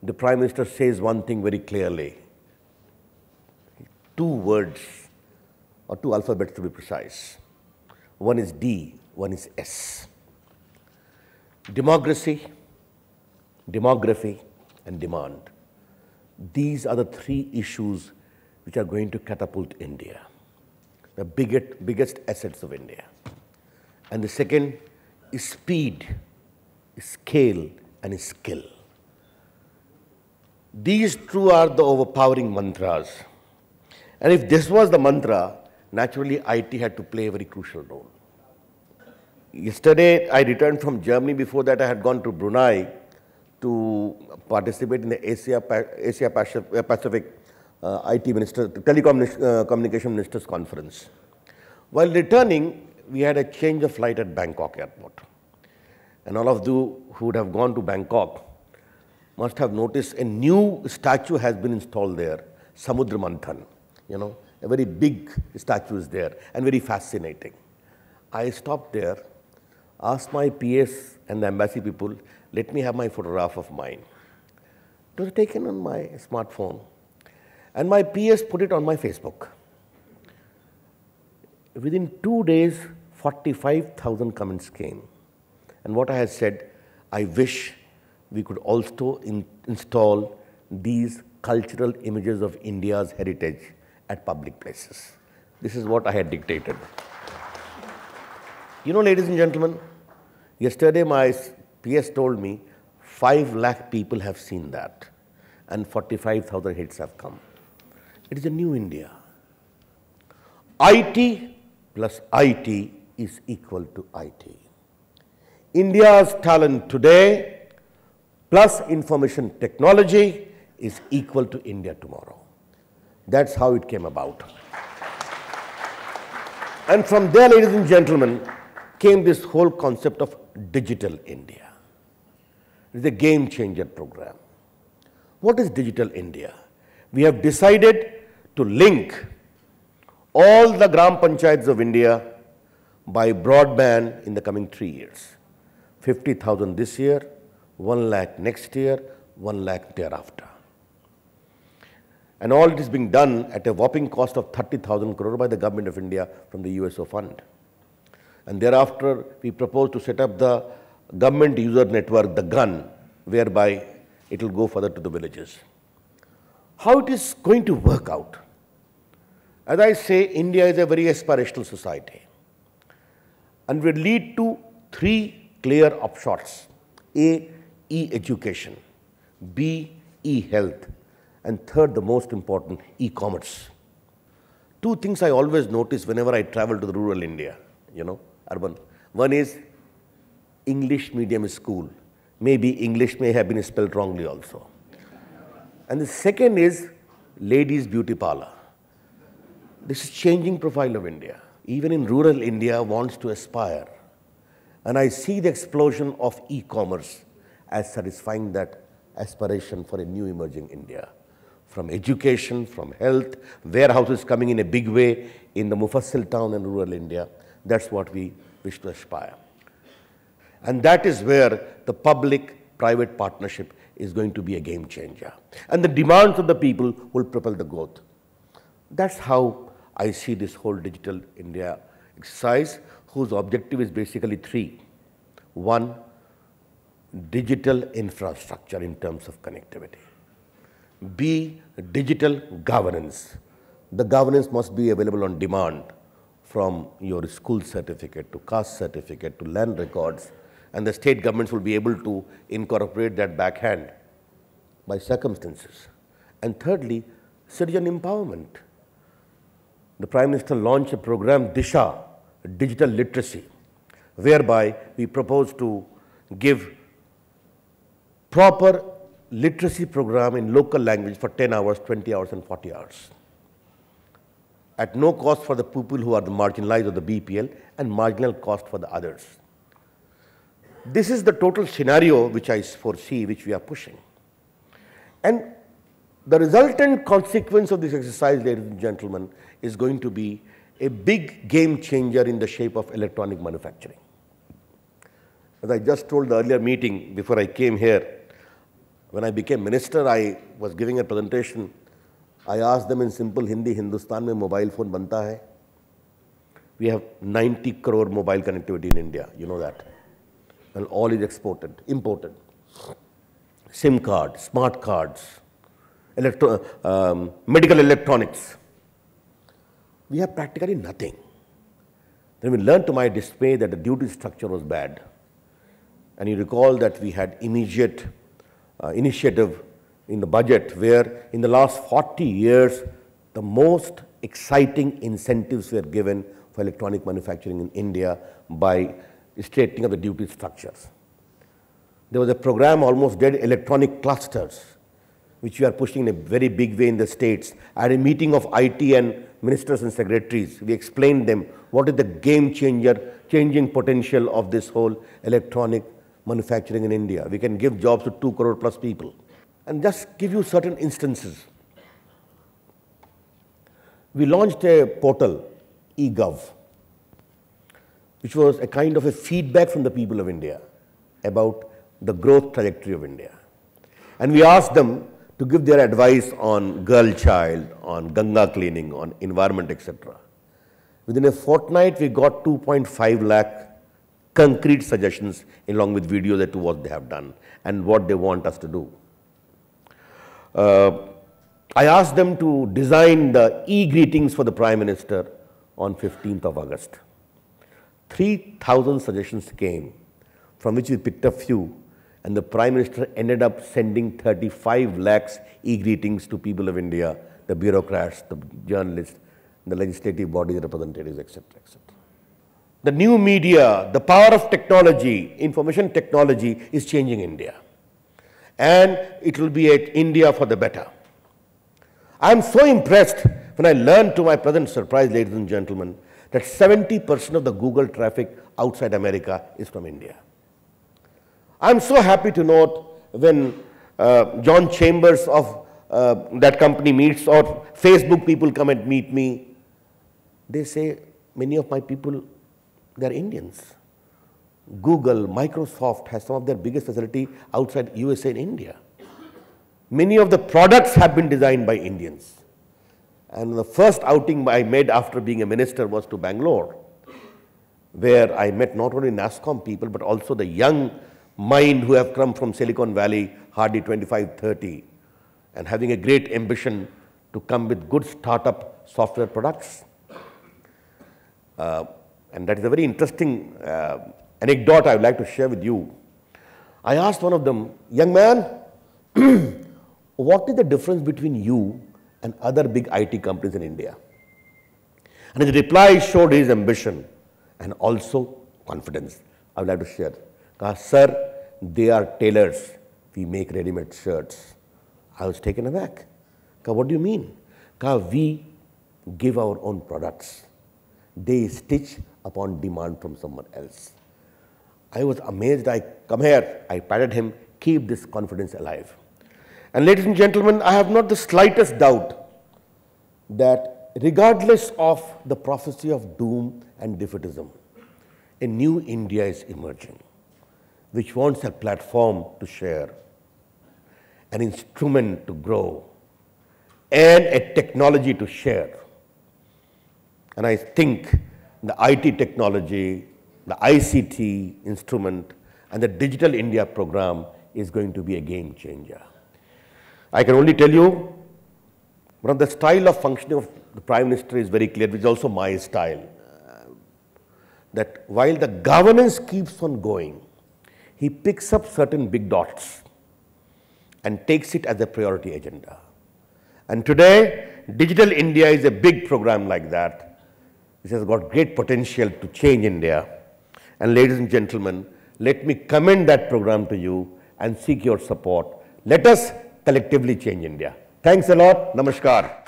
the Prime Minister says one thing very clearly. Two words, or two alphabets to be precise. One is D, one is S. Democracy, demography, and demand. These are the three issues which are going to catapult India, the biggest assets of India. And the second is speed, scale, and skill. These two are the overpowering mantras. And if this was the mantra, naturally IT had to play a very crucial role. Yesterday, I returned from Germany. Before that, I had gone to Brunei to participate in the Asia Pacific Communication Ministers Conference. While returning, we had a change of flight at Bangkok airport. And all of you who would have gone to Bangkok must have noticed a new statue has been installed there, Samudra Manthan. A very big statue is there and very fascinating. I stopped there, asked my PS and the embassy people, let me have my photograph of mine. It was taken on my smartphone. And my PS put it on my Facebook. Within 2 days, 45,000 comments came. And what I had said, I wish we could also install these cultural images of India's heritage at public places. This is what I had dictated. Ladies and gentlemen, yesterday my PS told me 5 lakh people have seen that and 45,000 hits have come. It is a new India. IT plus IT is equal to IT. India's talent today plus information technology is equal to India tomorrow. That's how it came about. And from there, ladies and gentlemen, came this whole concept of Digital India. It is a game-changer program. What is Digital India? We have decided to link all the Gram Panchayats of India by broadband in the coming 3 years. 50,000 this year, 1 lakh next year, 1 lakh thereafter. And all it is being done at a whopping cost of 30,000 crore by the Government of India from the USO fund. And thereafter, we propose to set up the government user network, the GUN, whereby it will go further to the villages. How it is going to work out? As I say, India is a very aspirational society and will lead to 3 clear upshots. A, e-education. B, e-health. And third, the most important, e-commerce. 2 things I always notice whenever I travel to the rural India, urban. One is English medium school. Maybe English may have been spelled wrongly also. And the second is ladies' beauty parlor. This is changing profile of India. Even in rural India wants to aspire. And I see the explosion of e-commerce as satisfying that aspiration for a new emerging India. From education, from health, warehouses coming in a big way in the Mufassil town and rural India. That's what we wish to aspire. And that is where the public-private partnership is going to be a game changer. And the demands of the people will propel the growth. That's how I see this whole Digital India exercise, whose objective is basically 3. 1, digital infrastructure in terms of connectivity. B, digital governance. The governance must be available on demand, from your school certificate to caste certificate to land records, and the state governments will be able to incorporate that backhand by circumstances. And thirdly, citizen empowerment. The Prime Minister launched a program, Disha, digital literacy, whereby we propose to give proper literacy program in local language for 10 hours, 20 hours and 40 hours. At no cost for the people who are the marginalized or the BPL and marginal cost for the others. This is the total scenario which I foresee, which we are pushing. And the resultant consequence of this exercise, ladies and gentlemen, is going to be a big game changer in the shape of electronic manufacturing. As I just told the earlier meeting before I came here, When I became minister, I was giving a presentation. I asked them in simple Hindi, Hindustan mein mobile phone banta hai. We have 90 crore mobile connectivity in India, you know that. And all is imported. SIM cards, smart cards, medical electronics. We have practically nothing. Then we learned to my dismay that the duty structure was bad. And you recall that we had immediate initiative in the budget where in the last 40 years, the most exciting incentives were given for electronic manufacturing in India by straightening up the duty structures. There was a program almost dead, electronic clusters, which we are pushing in a very big way in the states. At a meeting of IT and ministers and secretaries, we explained them what is the changing potential of this whole electronic manufacturing in India. We can give jobs to 2 crore plus people. And just give you certain instances. We launched a portal, eGov, which was a kind of a feedback from the people of India about the growth trajectory of India. And we asked them to give their advice on girl child, on Ganga cleaning, on environment, etc. Within a fortnight, we got 2.5 lakh concrete suggestions along with videos as to what they have done and what they want us to do. I asked them to design the e-greetings for the Prime Minister on 15th of August. 3,000 suggestions came, from which we picked a few, and the Prime Minister ended up sending 35 lakhs e-greetings to people of India, the bureaucrats, the journalists, the legislative bodies, representatives, etc., etc. The new media, the power of technology, information technology is changing India. And it will be at India for the better. I am so impressed when I learned to my pleasant surprise, ladies and gentlemen, that 70% of the Google traffic outside America is from India. I am so happy to note when John Chambers of that company meets or Facebook people come and meet me, they say, many of my people, they are Indians. Google, Microsoft has some of their biggest facility outside USA and India. Many of the products have been designed by Indians. And the first outing I made after being a minister was to Bangalore, where I met not only NASSCOM people, but also the young mind who have come from Silicon Valley, hardly 25, 30, and having a great ambition to come with good startup software products. And that is a very interesting anecdote I would like to share with you. I asked one of them, young man, what is the difference between you and other big IT companies in India? And his reply showed his ambition and also confidence. I would like to share. Sir, they are tailors. We make ready-made shirts. I was taken aback. What do you mean? We give our own products. They stitch upon demand from someone else. I was amazed. I come here, I patted him, keep this confidence alive. And ladies and gentlemen, I have not the slightest doubt that regardless of the prophecy of doom and defeatism, a new India is emerging, which wants a platform to share, an instrument to grow, and a technology to share. And I think the IT technology, the ICT instrument, and the Digital India program is going to be a game changer. I can only tell you, one of the style of functioning of the Prime Minister is very clear, which is also my style, that while the governance keeps on going, he picks up certain big dots and takes it as a priority agenda. And today, Digital India is a big program like that, which has got great potential to change India. And ladies and gentlemen, let me commend that program to you and seek your support. Let us collectively change India. Thanks a lot. Namaskar.